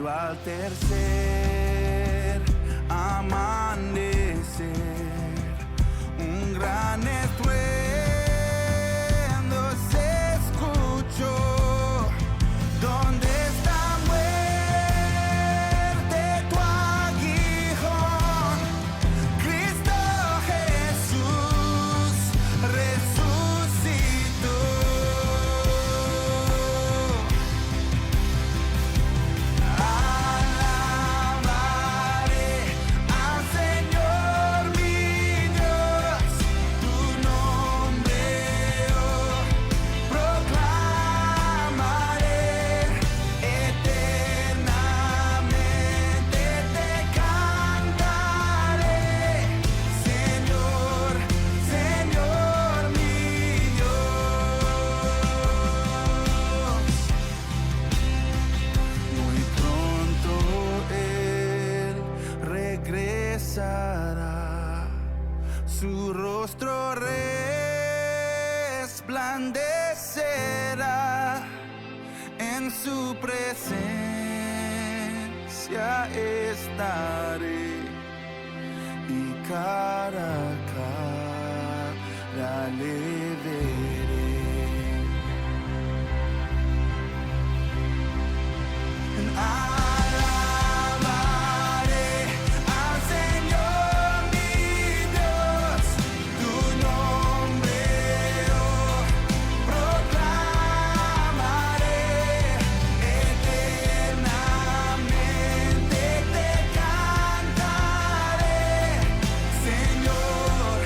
pero al tercer amanecer, un gran estruendo se escuchó. ¿Dónde está muerte tu aguijón? Cristo Jesús resucitó. Alabaré al Señor mi Dios, tu nombre oh, proclamaré, eternamente te cantaré, Señor, Señor mi Dios. Muy pronto Él regresará, su rostro resplandecerá, en su presencia estaré y cara a cara le veré. Alabaré al Señor mi Dios, tu nombre oh, proclamaré, eternamente te cantaré, Señor,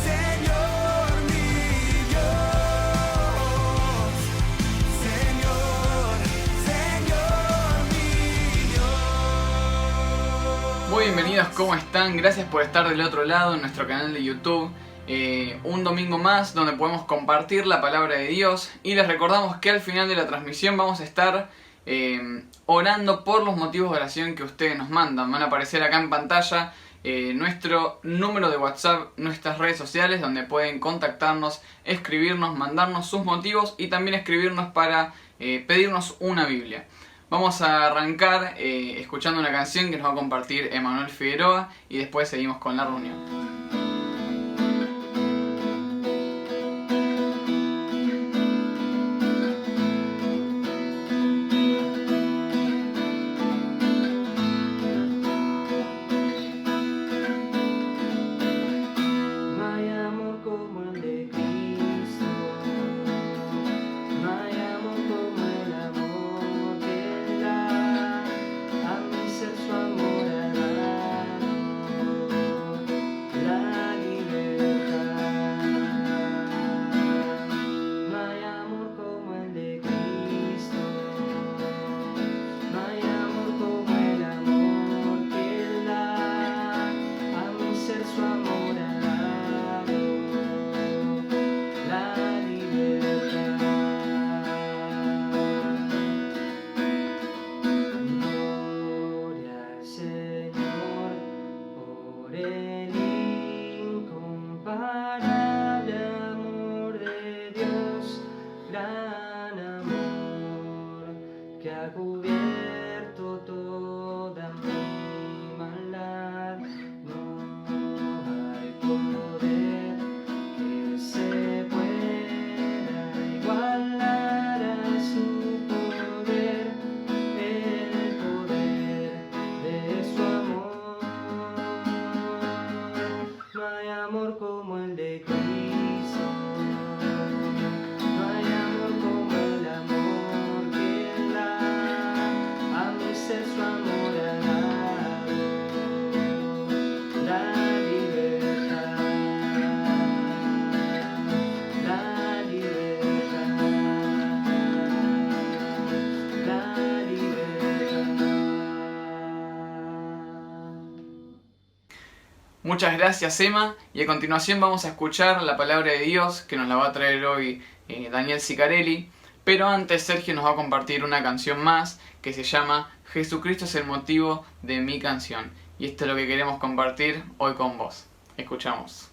Señor mi Dios, Señor, Señor mi Dios. Muy bienvenidos, ¿cómo están? Gracias por estar del otro lado en nuestro canal de YouTube. Un domingo más donde podemos compartir la palabra de Dios y les recordamos que al final de la transmisión vamos a estar orando por los motivos de oración que ustedes nos mandan. Van a aparecer acá en pantalla nuestro número de WhatsApp, nuestras redes sociales donde pueden contactarnos, escribirnos, mandarnos sus motivos y también escribirnos para pedirnos una Biblia. Vamos a arrancar escuchando una canción que nos va a compartir Emanuel Figueroa y después seguimos con la reunión. No hay amor como el de Cristo, no hay amor como el amor que Él da, a mi ser su amor ha dado, la libertad. No hay amor como el de Cristo, no hay amor como el amor que Él da, a mi ser su amor ha dado, la libertad. Gloria al Señor por el incomparable amor de Dios, gran amor que ha cubierto toda mi maldad. No hay poder que se pueda igualar a su poder, el poder de su amor. No hay amor como el de Cristo, no hay amor como el amor que Él da, a mi ser su amor ha dado, la libertad, la libertad, la libertad. Muchas gracias, Emma, y a continuación vamos a escuchar la palabra de Dios que nos la va a traer hoy Daniel Sicarelli, pero antes Sergio nos va a compartir una canción más que se llama Jesucristo es el motivo de mi canción, y esto es lo que queremos compartir hoy con vos. Escuchamos.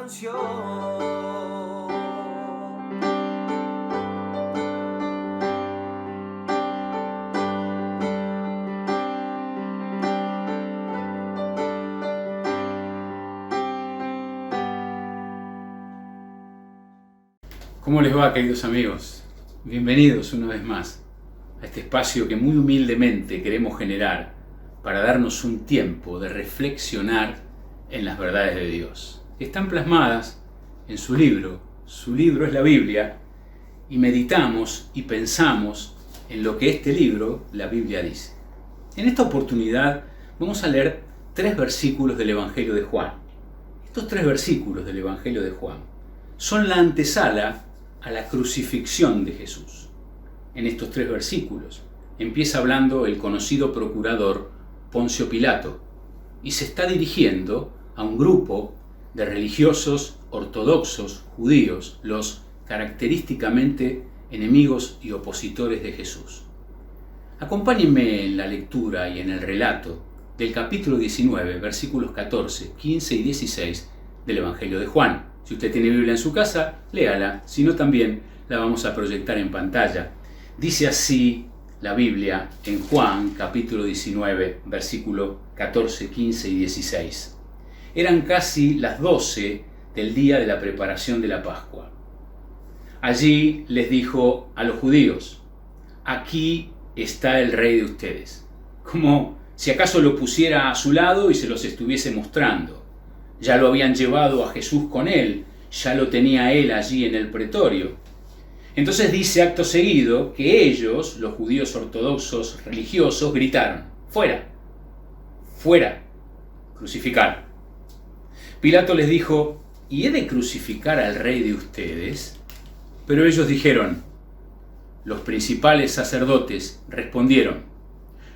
canción. ¿Cómo les va, queridos amigos? Bienvenidos una vez más a este espacio que muy humildemente queremos generar para darnos un tiempo de reflexionar en las verdades de Dios. Están plasmadas en su libro es la Biblia, y meditamos y pensamos en lo que este libro, la Biblia, dice. En esta oportunidad vamos a leer 3 versículos del Evangelio de Juan. Estos 3 versículos del Evangelio de Juan son la antesala a la crucifixión de Jesús. En estos 3 versículos empieza hablando el conocido procurador Poncio Pilato y se está dirigiendo a un grupo de religiosos ortodoxos judíos, los característicamente enemigos y opositores de Jesús. Acompáñenme en la lectura y en el relato del capítulo 19, versículos 14, 15 y 16 del Evangelio de Juan. Si usted tiene Biblia en su casa, léala, si no también la vamos a proyectar en pantalla. Dice así la Biblia en Juan, capítulo 19, versículo 14, 15 y 16. Eran casi las 12 del día de la preparación de la Pascua. Allí les dijo a los judíos: aquí está el rey de ustedes. Como si acaso lo pusiera a su lado y se los estuviese mostrando. Ya lo habían llevado a Jesús con él, ya lo tenía él allí en el pretorio. Entonces dice acto seguido que ellos, los judíos ortodoxos religiosos, gritaron: ¡fuera! ¡Fuera! ¡Crucificar! Pilato les dijo: ¿y he de crucificar al rey de ustedes? Pero ellos dijeron, los principales sacerdotes respondieron: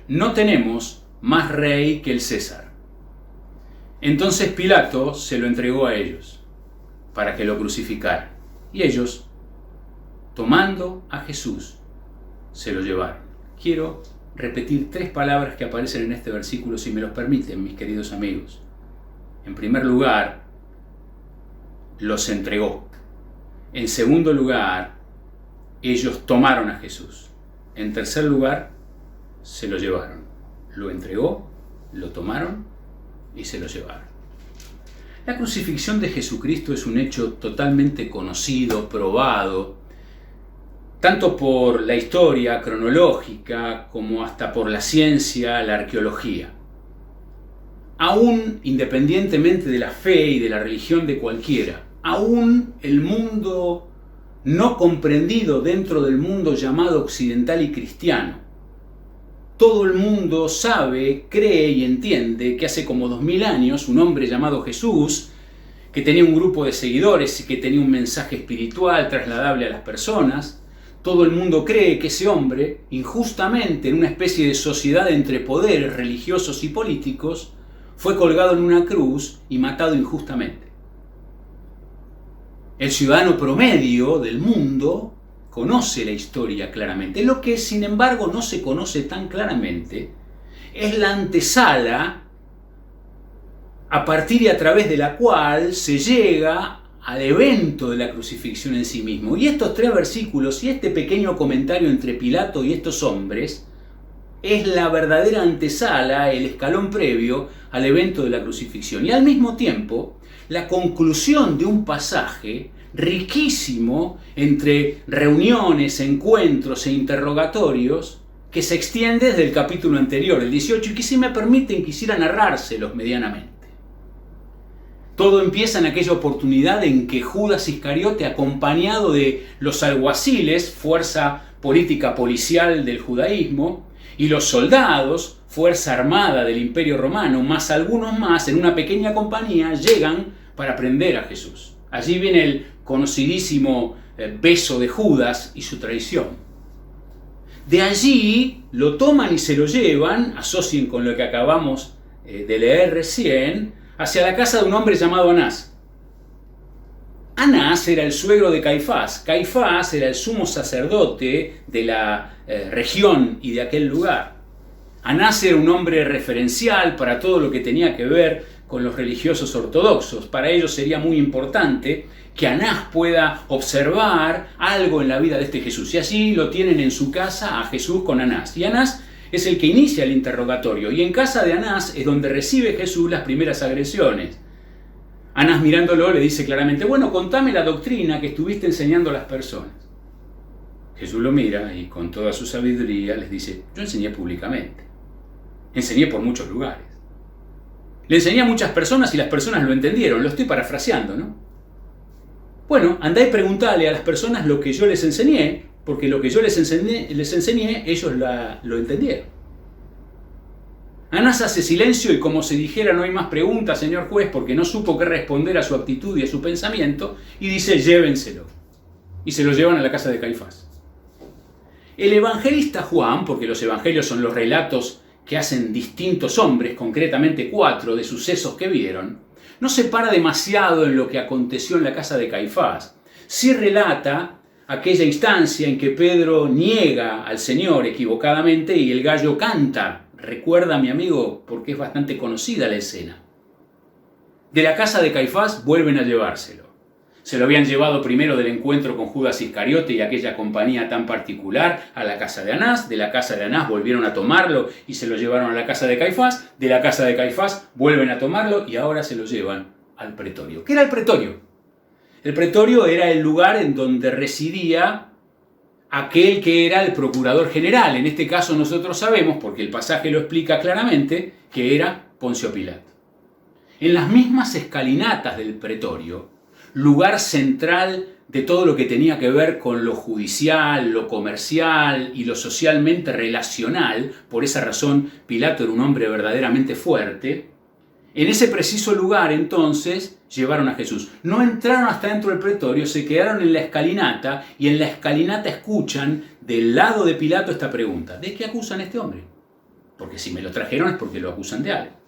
no tenemos más rey que el César. Entonces Pilato se lo entregó a ellos para que lo crucificaran. Y ellos, tomando a Jesús, se lo llevaron. Quiero repetir 3 palabras que aparecen en este versículo, si me los permiten, mis queridos amigos. En primer lugar, los entregó. En segundo lugar, ellos tomaron a Jesús. En tercer lugar, se lo llevaron. Lo entregó, lo tomaron y se lo llevaron. La crucifixión de Jesucristo es un hecho totalmente conocido, probado, tanto por la historia cronológica como hasta por la ciencia, la arqueología. Aún independientemente de la fe y de la religión de cualquiera, aún el mundo no comprendido dentro del mundo llamado occidental y cristiano, todo el mundo sabe, cree y entiende que hace como 2000 años un hombre llamado Jesús, que tenía un grupo de seguidores y que tenía un mensaje espiritual trasladable a las personas, todo el mundo cree que ese hombre, injustamente en una especie de sociedad entre poderes religiosos y políticos, fue colgado en una cruz y matado injustamente. El ciudadano promedio del mundo conoce la historia claramente. Lo que, sin embargo, no se conoce tan claramente es la antesala a partir y a través de la cual se llega al evento de la crucifixión en sí mismo. Y estos 3 versículos y este pequeño comentario entre Pilato y estos hombres es la verdadera antesala, el escalón previo al evento de la crucifixión. Y al mismo tiempo, la conclusión de un pasaje riquísimo entre reuniones, encuentros e interrogatorios que se extiende desde el capítulo anterior, el 18, y que, si me permiten, quisiera narrárselos medianamente. Todo empieza en aquella oportunidad en que Judas Iscariote, acompañado de los alguaciles, fuerza política policial del judaísmo, y los soldados, fuerza armada del Imperio Romano, más algunos más, en una pequeña compañía, llegan para prender a Jesús. Allí viene el conocidísimo beso de Judas y su traición. De allí lo toman y se lo llevan, asocien con lo que acabamos de leer recién, hacia la casa de un hombre llamado Anás. Anás era el suegro de Caifás. Caifás era el sumo sacerdote de la región y de aquel lugar. Anás era un hombre referencial para todo lo que tenía que ver con los religiosos ortodoxos. Para ellos sería muy importante que Anás pueda observar algo en la vida de este Jesús. Y allí lo tienen en su casa a Jesús con Anás. Y Anás es el que inicia el interrogatorio. Y en casa de Anás es donde recibe Jesús las primeras agresiones. Anás, mirándolo, le dice claramente: bueno, contame la doctrina que estuviste enseñando a las personas. Jesús lo mira y con toda su sabiduría les dice: yo enseñé públicamente. Enseñé por muchos lugares. Le enseñé a muchas personas y las personas lo entendieron. Lo estoy parafraseando, ¿no? Bueno, andá y preguntale a las personas lo que yo les enseñé, porque lo que yo les enseñé ellos lo entendieron. Anás hace silencio y, como si dijera: no hay más preguntas, señor juez, porque no supo qué responder a su actitud y a su pensamiento, y dice: llévenselo. Y se lo llevan a la casa de Caifás. El evangelista Juan, porque los evangelios son los relatos que hacen distintos hombres, concretamente 4, de sucesos que vieron, no se para demasiado en lo que aconteció en la casa de Caifás. Sí relata aquella instancia en que Pedro niega al Señor equivocadamente y el gallo canta. Recuerda, mi amigo, porque es bastante conocida la escena. De la casa de Caifás vuelven a llevárselo. Se lo habían llevado primero del encuentro con Judas Iscariote y aquella compañía tan particular a la casa de Anás. De la casa de Anás volvieron a tomarlo y se lo llevaron a la casa de Caifás. De la casa de Caifás vuelven a tomarlo y ahora se lo llevan al pretorio. ¿Qué era el pretorio? El pretorio era el lugar en donde residía aquel que era el procurador general. En este caso nosotros sabemos, porque el pasaje lo explica claramente, que era Poncio Pilato. En las mismas escalinatas del pretorio, lugar central de todo lo que tenía que ver con lo judicial, lo comercial y lo socialmente relacional, por esa razón Pilato era un hombre verdaderamente fuerte, en ese preciso lugar entonces llevaron a Jesús. No entraron hasta dentro del pretorio, se quedaron en la escalinata y en la escalinata escuchan del lado de Pilato esta pregunta: ¿de qué acusan a este hombre? Porque si me lo trajeron es porque lo acusan de algo.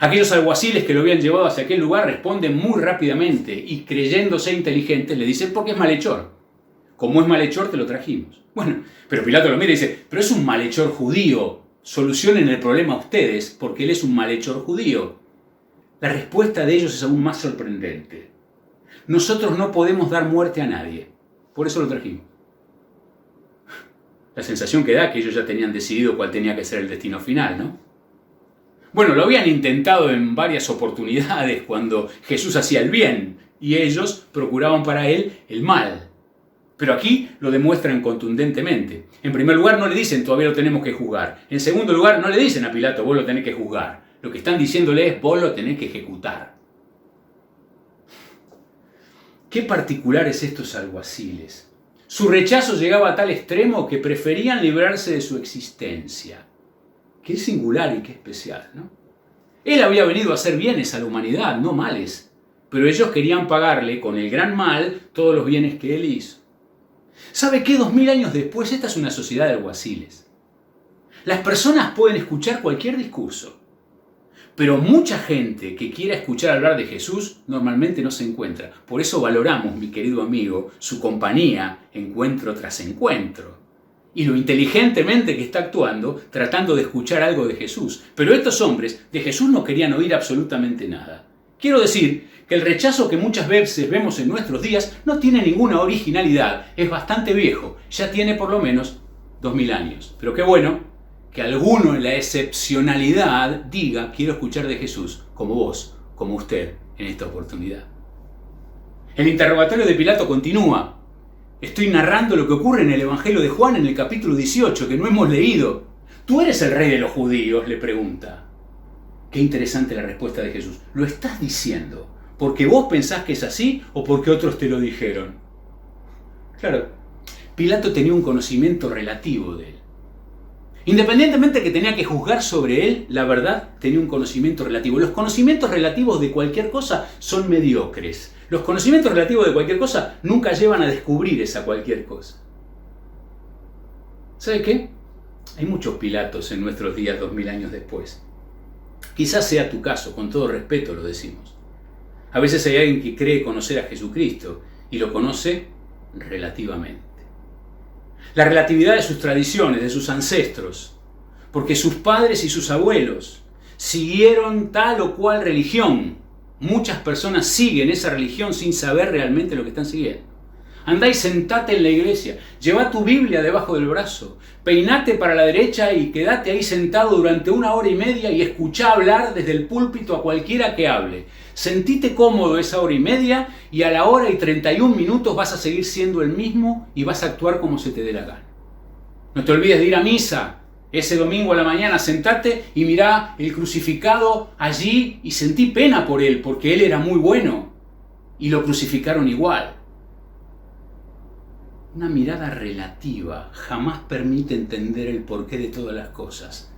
Aquellos alguaciles que lo habían llevado hacia aquel lugar responden muy rápidamente y, creyéndose inteligentes, le dicen: porque es malhechor. Como es malhechor, te lo trajimos. Bueno, pero Pilato lo mira y dice: pero es un malhechor judío. Solucionen el problema ustedes, porque él es un malhechor judío. La respuesta de ellos es aún más sorprendente. Nosotros no podemos dar muerte a nadie. Por eso lo trajimos. La sensación que da que ellos ya tenían decidido cuál tenía que ser el destino final, ¿no? Bueno, lo habían intentado en varias oportunidades cuando Jesús hacía el bien y ellos procuraban para él el mal. Pero aquí lo demuestran contundentemente. En primer lugar, no le dicen: todavía lo tenemos que juzgar. En segundo lugar, no le dicen a Pilato: vos lo tenés que juzgar. Lo que están diciéndole es: vos lo tenés que ejecutar. Qué particulares estos alguaciles. Su rechazo llegaba a tal extremo que preferían librarse de su existencia. Qué singular y qué especial, ¿no? Él había venido a hacer bienes a la humanidad, no males. Pero ellos querían pagarle con el gran mal todos los bienes que él hizo. ¿Sabe qué? 2000 años después, esta es una sociedad de alguaciles. Las personas pueden escuchar cualquier discurso, pero mucha gente que quiera escuchar hablar de Jesús normalmente no se encuentra. Por eso valoramos, mi querido amigo, su compañía encuentro tras encuentro. Y lo inteligentemente que está actuando, tratando de escuchar algo de Jesús. Pero estos hombres de Jesús no querían oír absolutamente nada. Quiero decir que el rechazo que muchas veces vemos en nuestros días no tiene ninguna originalidad, es bastante viejo, ya tiene por lo menos 2000 años. Pero qué bueno que alguno en la excepcionalidad diga: quiero escuchar de Jesús, como vos, como usted, en esta oportunidad. El interrogatorio de Pilato continúa. Estoy narrando lo que ocurre en el Evangelio de Juan en el capítulo 18, que no hemos leído. ¿Tú eres el rey de los judíos?, le pregunta. Qué interesante la respuesta de Jesús. ¿Lo estás diciendo porque vos pensás que es así o porque otros te lo dijeron? Claro, Pilato tenía un conocimiento relativo de él. Independientemente de que tenía que juzgar sobre él, la verdad tenía un conocimiento relativo. Los conocimientos relativos de cualquier cosa son mediocres. Los conocimientos relativos de cualquier cosa nunca llevan a descubrir esa cualquier cosa. ¿Sabe qué? Hay muchos Pilatos en nuestros días 2000 años después. Quizás sea tu caso, con todo respeto lo decimos. A veces hay alguien que cree conocer a Jesucristo y lo conoce relativamente. La relatividad de sus tradiciones, de sus ancestros, porque sus padres y sus abuelos siguieron tal o cual religión. Muchas personas siguen esa religión sin saber realmente lo que están siguiendo. Andá y sentate en la iglesia, lleva tu Biblia debajo del brazo, peinate para la derecha y quédate ahí sentado durante 1 hora y media y escuchá hablar desde el púlpito a cualquiera que hable. Sentite cómodo esa hora y media y a la hora y 31 minutos vas a seguir siendo el mismo y vas a actuar como se te dé la gana. No te olvides de ir a misa. Ese domingo a la mañana sentate y mirá el crucificado allí y sentí pena por él, porque él era muy bueno y lo crucificaron igual. Una mirada relativa jamás permite entender el porqué de todas las cosas.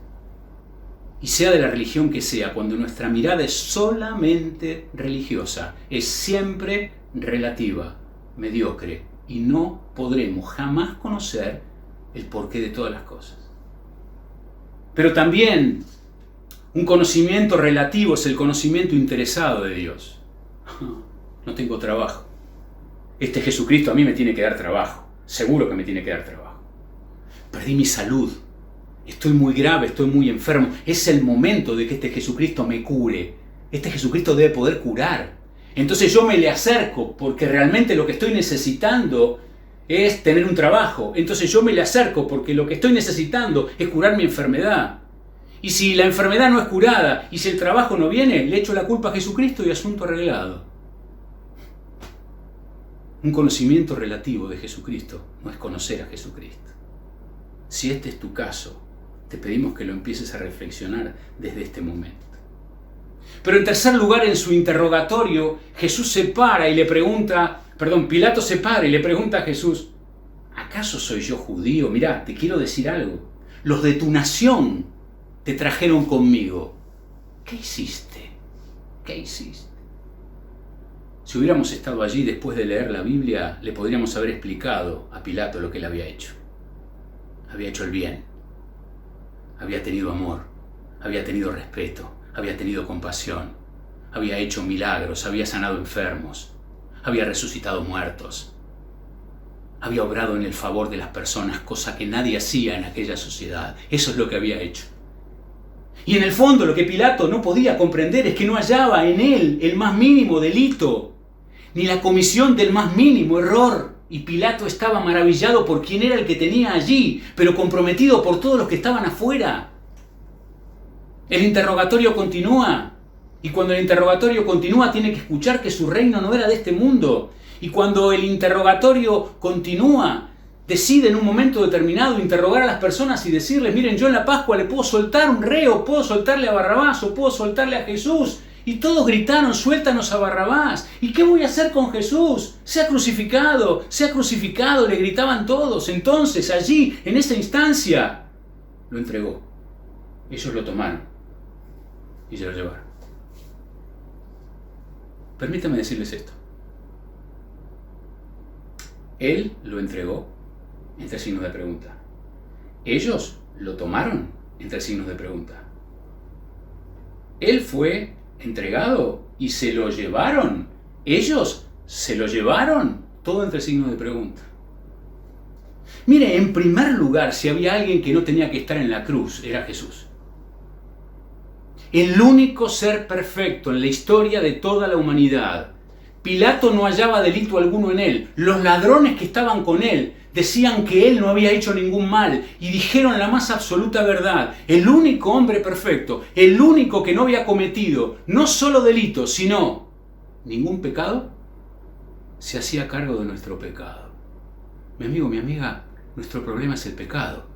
Y sea de la religión que sea, cuando nuestra mirada es solamente religiosa, es siempre relativa, mediocre, y no podremos jamás conocer el porqué de todas las cosas. Pero también un conocimiento relativo es el conocimiento interesado de Dios. No tengo trabajo. Este Jesucristo a mí me tiene que dar trabajo. Seguro que me tiene que dar trabajo. Perdí mi salud. Estoy muy grave, estoy muy enfermo. Es el momento de que este Jesucristo me cure. Este Jesucristo debe poder curar. Entonces yo me le acerco porque realmente lo que estoy necesitando es tener un trabajo. Entonces yo me le acerco porque lo que estoy necesitando es curar mi enfermedad. Y si la enfermedad no es curada y si el trabajo no viene, le echo la culpa a Jesucristo y asunto arreglado. Un conocimiento relativo de Jesucristo no es conocer a Jesucristo. Si este es tu caso, te pedimos que lo empieces a reflexionar desde este momento. Pero en tercer lugar, en su interrogatorio, Jesús se para y le pregunta, Pilato se para y le pregunta a Jesús, ¿acaso soy yo judío? Mirá, te quiero decir algo. Los de tu nación te trajeron conmigo. ¿Qué hiciste? ¿Qué hiciste? Si hubiéramos estado allí después de leer la Biblia, le podríamos haber explicado a Pilato lo que él había hecho. Había hecho el bien. Había tenido amor. Había tenido respeto. Había tenido compasión. Había hecho milagros. Había sanado enfermos. Había resucitado muertos. Había obrado en el favor de las personas, cosa que nadie hacía en aquella sociedad. Eso es lo que había hecho. Y en el fondo lo que Pilato no podía comprender es que no hallaba en él el más mínimo delito, ni la comisión del más mínimo error. Y Pilato estaba maravillado por quién era el que tenía allí, pero comprometido por todos los que estaban afuera. El interrogatorio continúa. Y cuando el interrogatorio continúa, tiene que escuchar que su reino no era de este mundo. Y cuando el interrogatorio continúa, decide en un momento determinado interrogar a las personas y decirles, miren, yo en la Pascua le puedo soltar un reo, puedo soltarle a Barrabás o puedo soltarle a Jesús. Y todos gritaron, suéltanos a Barrabás. ¿Y qué voy a hacer con Jesús? Sea crucificado, le gritaban todos. Entonces allí, en esa instancia, lo entregó. Ellos lo tomaron y se lo llevaron. Permítame decirles esto. Él lo entregó, entre signos de pregunta. Ellos lo tomaron, entre signos de pregunta. Él fue entregado y se lo llevaron. Ellos se lo llevaron, todo entre signos de pregunta. Mire, en primer lugar, si había alguien que no tenía que estar en la cruz, era Jesús. El único ser perfecto en la historia de toda la humanidad. Pilato no hallaba delito alguno en él. Los ladrones que estaban con él decían que él no había hecho ningún mal y dijeron la más absoluta verdad. El único hombre perfecto, el único que no había cometido no solo delitos, sino ningún pecado, se hacía cargo de nuestro pecado. Mi amigo, mi amiga, nuestro problema es el pecado.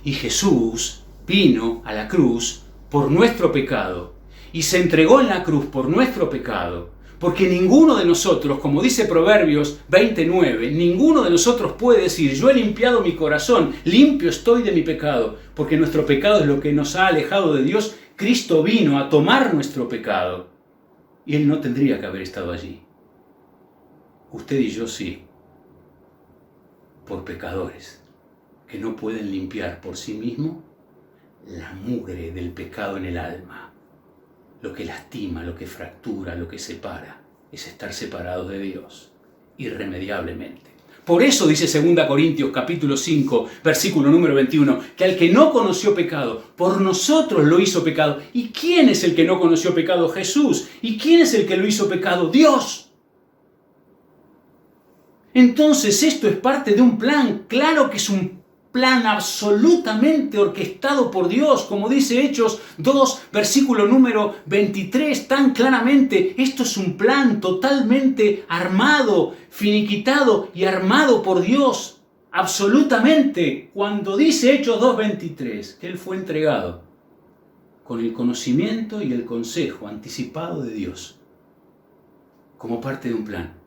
Y Jesús vino a la cruz por nuestro pecado y se entregó en la cruz por nuestro pecado. Porque ninguno de nosotros, como dice Proverbios 29, ninguno de nosotros puede decir, yo he limpiado mi corazón, limpio estoy de mi pecado, porque nuestro pecado es lo que nos ha alejado de Dios. Cristo vino a tomar nuestro pecado y Él no tendría que haber estado allí. Usted y yo sí, por pecadores que no pueden limpiar por sí mismos la mugre del pecado en el alma. Lo que lastima, lo que fractura, lo que separa, es estar separados de Dios, irremediablemente. Por eso dice 2 Corintios capítulo 5, versículo número 21, que al que no conoció pecado, por nosotros lo hizo pecado. ¿Y quién es el que no conoció pecado? Jesús. ¿Y quién es el que lo hizo pecado? Dios. Entonces esto es parte de un plan. Claro que es un plan absolutamente orquestado por Dios, como dice Hechos 2, versículo número 23, tan claramente. Esto es un plan totalmente armado, finiquitado y armado por Dios, absolutamente. Cuando dice Hechos 2:23, que Él fue entregado con el conocimiento y el consejo anticipado de Dios, como parte de un plan,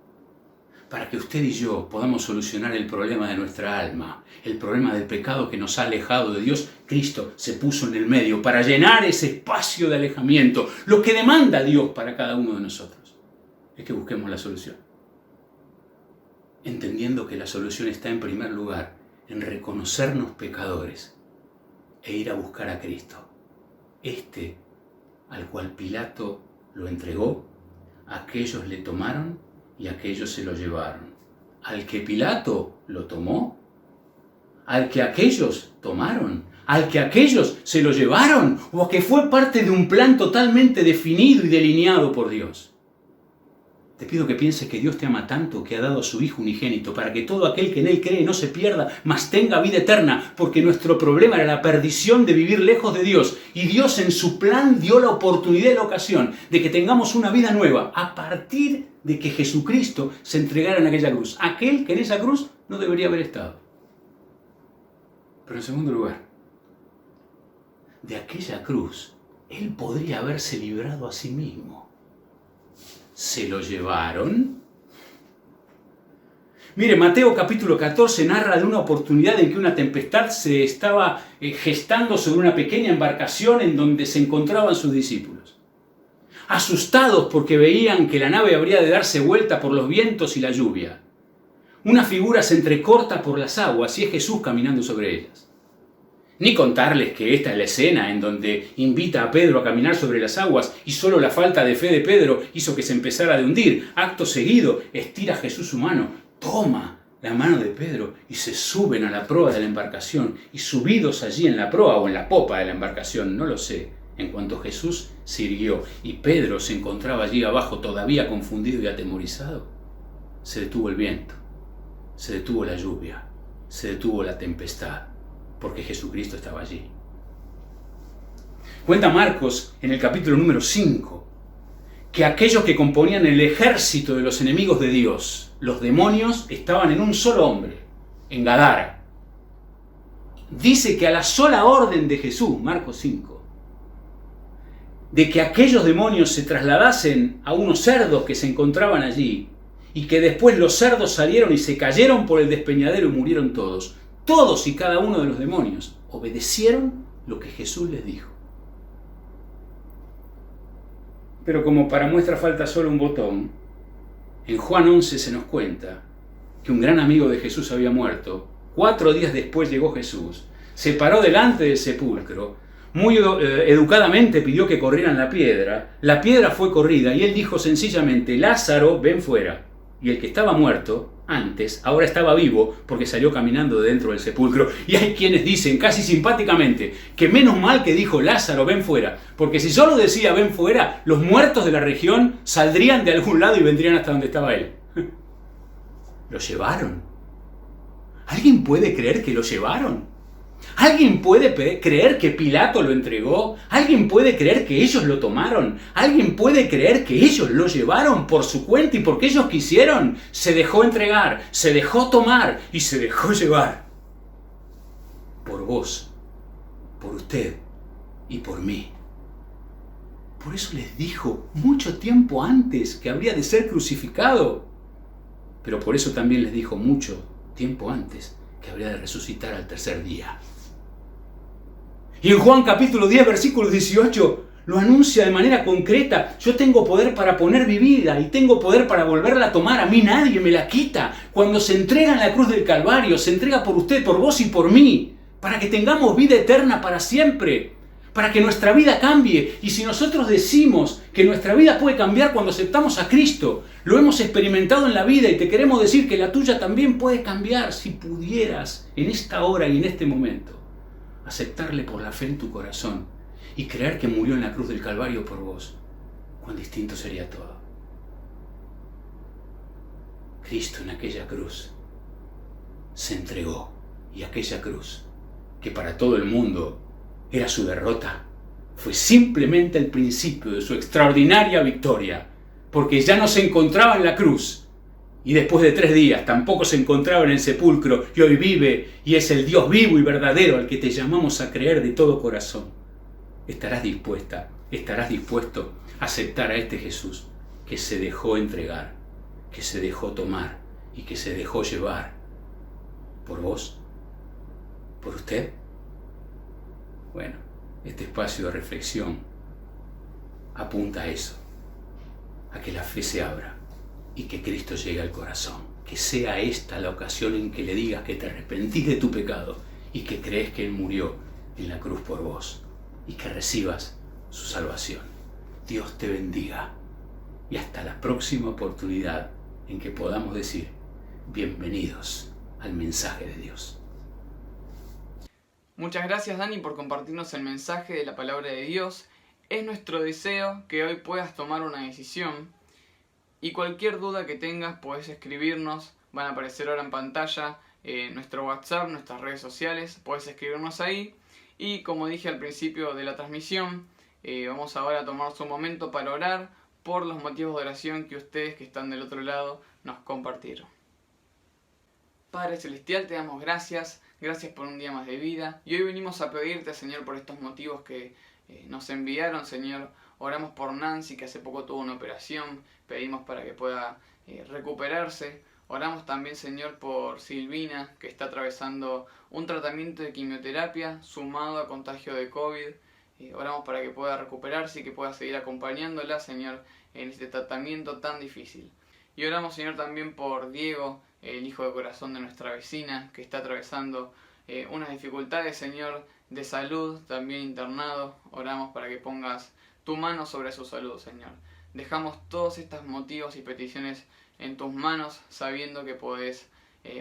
para que usted y yo podamos solucionar el problema de nuestra alma, el problema del pecado que nos ha alejado de Dios. Cristo se puso en el medio para llenar ese espacio de alejamiento. Lo que demanda Dios para cada uno de nosotros es que busquemos la solución, entendiendo que la solución está en primer lugar en reconocernos pecadores e ir a buscar a Cristo, este al cual Pilato lo entregó, aquellos le tomaron y aquellos se lo llevaron. Al que Pilato lo tomó, al que aquellos tomaron, al que aquellos se lo llevaron, o a que fue parte de un plan totalmente definido y delineado por Dios. Te pido que pienses que Dios te ama tanto que ha dado a su Hijo unigénito para que todo aquel que en Él cree no se pierda, mas tenga vida eterna, porque nuestro problema era la perdición de vivir lejos de Dios, y Dios en su plan dio la oportunidad y la ocasión de que tengamos una vida nueva a partir de que Jesucristo se entregara en aquella cruz, aquel que en esa cruz no debería haber estado. Pero en segundo lugar, de aquella cruz Él podría haberse librado a sí mismo. ¿Se lo llevaron? Mire, Mateo capítulo 14 narra de una oportunidad en que una tempestad se estaba gestando sobre una pequeña embarcación en donde se encontraban sus discípulos. Asustados porque veían que la nave habría de darse vuelta por los vientos y la lluvia. Una figura se entrecorta por las aguas y es Jesús caminando sobre ellas. Ni contarles que esta es la escena en donde invita a Pedro a caminar sobre las aguas y solo la falta de fe de Pedro hizo que se empezara a hundir. Acto seguido, estira Jesús su mano, toma la mano de Pedro y se suben a la proa de la embarcación. Y subidos allí en la proa o en la popa de la embarcación, no lo sé, en cuanto Jesús se irguió y Pedro se encontraba allí abajo todavía confundido y atemorizado, se detuvo el viento, se detuvo la lluvia, se detuvo la tempestad, porque Jesucristo estaba allí. Cuenta Marcos en el capítulo número 5 que aquellos que componían el ejército de los enemigos de Dios, los demonios, estaban en un solo hombre, en Gadara. Dice que a la sola orden de Jesús, Marcos 5, de que aquellos demonios se trasladasen a unos cerdos que se encontraban allí, y que después los cerdos salieron y se cayeron por el despeñadero y murieron todos. Todos y cada uno de los demonios obedecieron lo que Jesús les dijo. Pero como para muestra falta solo un botón, en Juan 11 se nos cuenta que un gran amigo de Jesús había muerto. 4 días después llegó Jesús, se paró delante del sepulcro, muy educadamente pidió que corrieran la piedra fue corrida y él dijo sencillamente: Lázaro, ven fuera. Y el que estaba muerto antes, ahora estaba vivo porque salió caminando de dentro del sepulcro. Y hay quienes dicen, casi simpáticamente, que menos mal que dijo Lázaro, ven fuera, porque si solo decía ven fuera, los muertos de la región saldrían de algún lado y vendrían hasta donde estaba él. Lo llevaron. ¿Alguien puede creer que lo llevaron? ¿Alguien puede creer que Pilato lo entregó? ¿Alguien puede creer que ellos lo tomaron? ¿Alguien puede creer que ellos lo llevaron por su cuenta y porque ellos quisieron? Se dejó entregar, se dejó tomar y se dejó llevar. Por vos, por usted y por mí. Por eso les dijo mucho tiempo antes que habría de ser crucificado. Pero por eso también les dijo mucho tiempo antes que habría de resucitar al tercer día. Y en Juan capítulo 10, versículo 18, lo anuncia de manera concreta: yo tengo poder para poner mi vida y tengo poder para volverla a tomar, a mí nadie me la quita. Cuando se entrega en la cruz del Calvario, se entrega por usted, por vos y por mí, para que tengamos vida eterna para siempre. para que nuestra vida cambie. Y si nosotros decimos que nuestra vida puede cambiar cuando aceptamos a Cristo, lo hemos experimentado en la vida y te queremos decir que la tuya también puede cambiar si pudieras en esta hora y en este momento aceptarle por la fe en tu corazón y creer que murió en la cruz del Calvario por vos. Cuán distinto sería todo. Cristo en aquella cruz se entregó, y aquella cruz, que para todo el mundo era su derrota, fue simplemente el principio de su extraordinaria victoria, porque ya no se encontraba en la cruz, y después de 3 días tampoco se encontraba en el sepulcro, y hoy vive y es el Dios vivo y verdadero al que te llamamos a creer de todo corazón. Estarás dispuesto a aceptar a este Jesús que se dejó entregar, que se dejó tomar y que se dejó llevar por vos, por usted. Bueno, este espacio de reflexión apunta a eso, a que la fe se abra y que Cristo llegue al corazón. Que sea esta la ocasión en que le digas que te arrepentís de tu pecado y que crees que Él murió en la cruz por vos y que recibas su salvación. Dios te bendiga y hasta la próxima oportunidad en que podamos decir bienvenidos al mensaje de Dios. Muchas gracias, Dani, por compartirnos el mensaje de la palabra de Dios. Es nuestro deseo que hoy puedas tomar una decisión, y cualquier duda que tengas puedes escribirnos. Van a aparecer ahora en pantalla nuestro WhatsApp, nuestras redes sociales, puedes escribirnos ahí. Y como dije al principio de la transmisión, vamos ahora a tomarnos un momento para orar por los motivos de oración que ustedes que están del otro lado nos compartieron. Padre Celestial, te damos gracias por un día más de vida. Y hoy venimos a pedirte, Señor, por estos motivos que nos enviaron, Señor. Oramos por Nancy, que hace poco tuvo una operación. Pedimos para que pueda recuperarse. Oramos también, Señor, por Silvina, que está atravesando un tratamiento de quimioterapia sumado a contagio de COVID. Oramos para que pueda recuperarse y que pueda seguir acompañándola, Señor, en este tratamiento tan difícil. Y oramos, Señor, también por Diego, el hijo de corazón de nuestra vecina, que está atravesando unas dificultades, Señor, de salud, también internado. Oramos para que pongas tu mano sobre su salud, Señor. Dejamos todos estos motivos y peticiones en tus manos, sabiendo que podés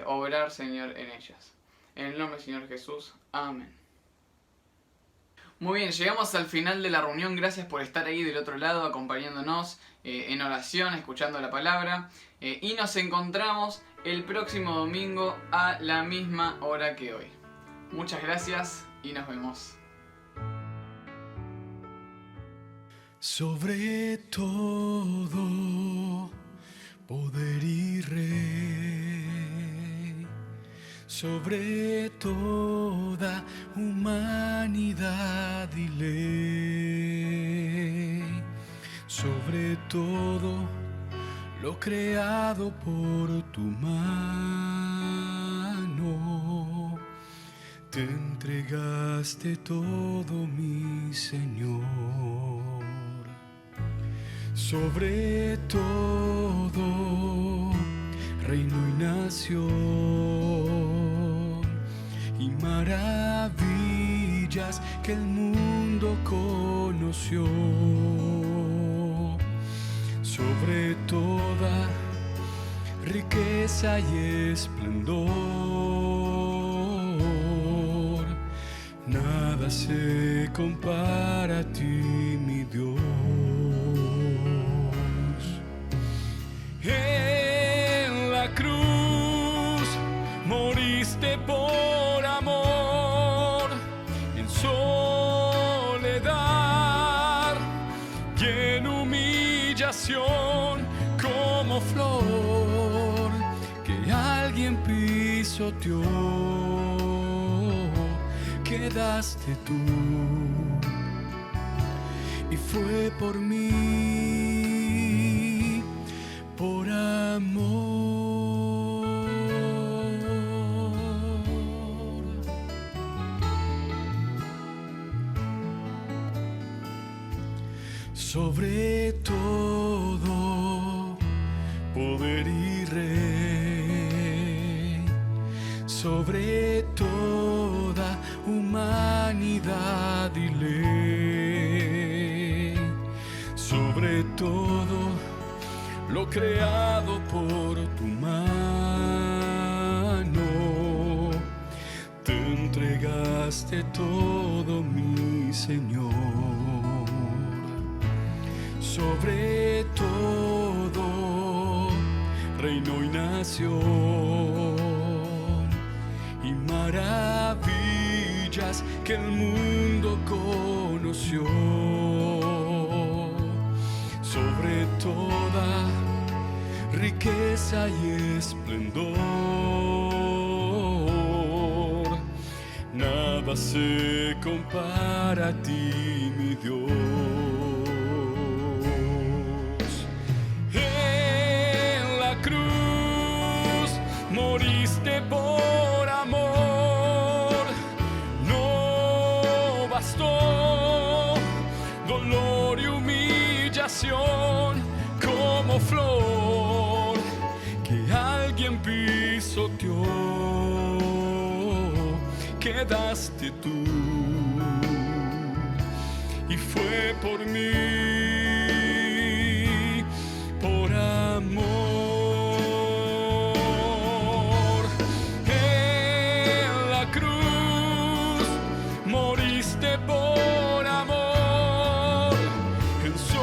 obrar, Señor, en ellas. En el nombre del Señor Jesús. Amén. Muy bien, llegamos al final de la reunión. Gracias por estar ahí del otro lado, acompañándonos en oración, escuchando la palabra. Y nos encontramos el próximo domingo a la misma hora que hoy. Muchas gracias y nos vemos. Sobre todo poder y rey, sobre toda humanidad y ley, sobre todo lo creado por tu mano, te entregaste todo, mi Señor. Sobre todo reino y nación y maravillas que el mundo conoció, sobre toda riqueza y esplendor, nada se compara a ti, mi Dios. En la cruz moriste por amor, en soledad y en humillación, como flor que alguien pisoteó, quedaste tú y fue por mí, por amor. Sobre todo poder y rey, sobre toda humanidad autoridad y ley sobre todo lo creado por tu mano. Te entregaste todo, mi Señor, sobre todo reino y nación y maravillas que el mundo conoció, sobre toda riqueza y esplendor. Nada se compara a ti, mi Dios. En la cruz moriste por amor, no bastó dolor y humillación como flor que alguien pisoteó, quedaste tú y fue por mí, por amor. En la cruz moriste por amor, en soledad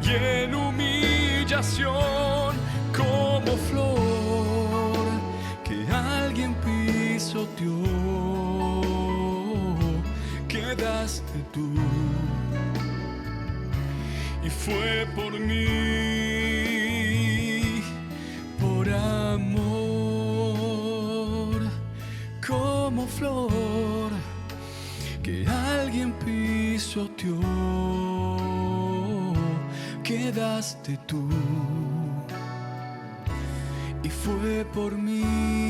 y en humillación como flor que alguien pisoteó, quedaste tú y fue por mí, por amor, como flor que alguien pisoteó, quedaste tú y fue por mí.